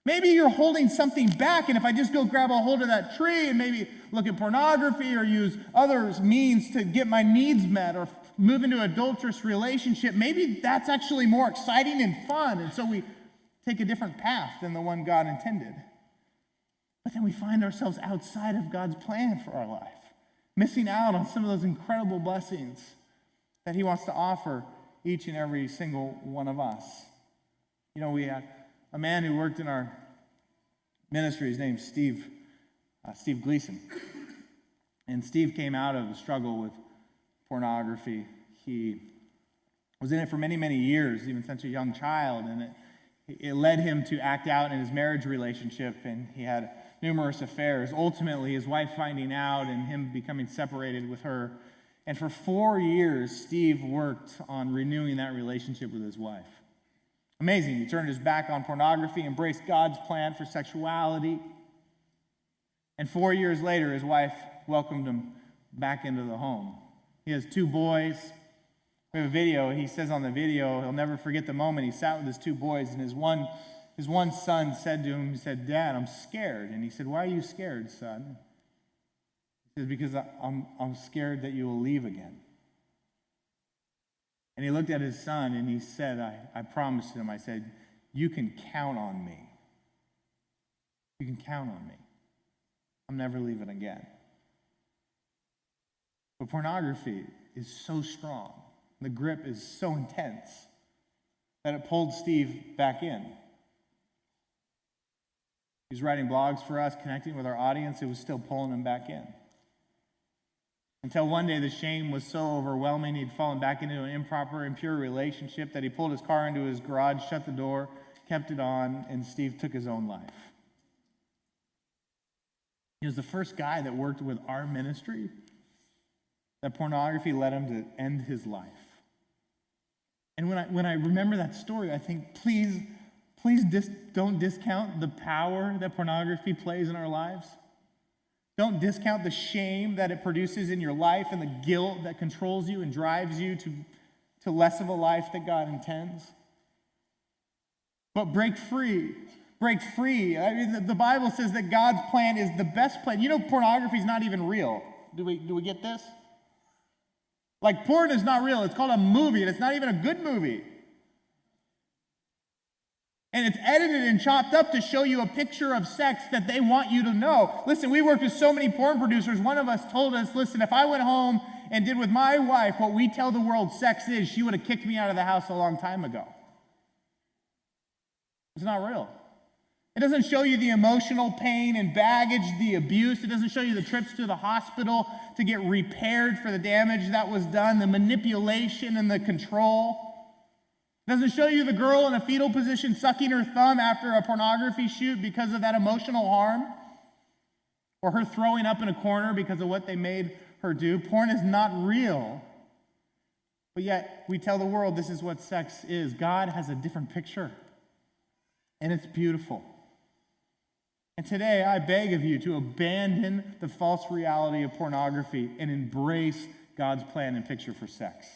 Maybe you're holding something back, and if I just go grab a hold of that tree and maybe look at pornography or use other means to get my needs met or move into an adulterous relationship, maybe that's actually more exciting and fun, and so we take a different path than the one God intended. But then we find ourselves outside of God's plan for our life, missing out on some of those incredible blessings that he wants to offer each and every single one of us. You know, we had a man who worked in our ministry. His name's Steve Gleason. And Steve came out of a struggle with pornography. He was in it for many, many years, even since a young child, and it led him to act out in his marriage relationship, and he had numerous affairs. Ultimately, his wife finding out and him becoming separated with her. And for 4 years, Steve worked on renewing that relationship with his wife. Amazing. He turned his back on pornography, embraced God's plan for sexuality. And 4 years later, his wife welcomed him back into the home. He has 2 boys. We have a video. He says on the video, he'll never forget the moment he sat with his 2 boys, and his one son said to him, he said, "Dad, I'm scared." And he said, "Why are you scared, son?" He said, "Because I'm scared that you will leave again." And he looked at his son and he said, I promised him, I said, "You can count on me. You can count on me. I'm never leaving again." But pornography is so strong, the grip is so intense, that it pulled Steve back in. He was writing blogs for us, connecting with our audience. It was still pulling him back in. Until one day the shame was so overwhelming, he'd fallen back into an improper, impure relationship that he pulled his car into his garage, shut the door, kept it on, and Steve took his own life. He was the first guy that worked with our ministry that pornography led him to end his life. And when I remember that story, I think, please don't discount the power that pornography plays in our lives. Don't discount the shame that it produces in your life and the guilt that controls you and drives you to less of a life that God intends. But break free. Break free. I mean, the Bible says that God's plan is the best plan. You know, pornography is not even real. Do we get this? Like, porn is not real. It's called a movie, and it's not even a good movie. And it's edited and chopped up to show you a picture of sex that they want you to know. Listen, we worked with so many porn producers. One of us told us, listen, if I went home and did with my wife what we tell the world sex is, she would have kicked me out of the house a long time ago. It's not real. It doesn't show you the emotional pain and baggage, the abuse. It doesn't show you the trips to the hospital to get repaired for the damage that was done, the manipulation and the control. It doesn't show you the girl in a fetal position sucking her thumb after a pornography shoot because of that emotional harm, or her throwing up in a corner because of what they made her do. Porn is not real, but yet we tell the world this is what sex is. God has a different picture, and it's beautiful. And today I beg of you to abandon the false reality of pornography and embrace God's plan and picture for sex.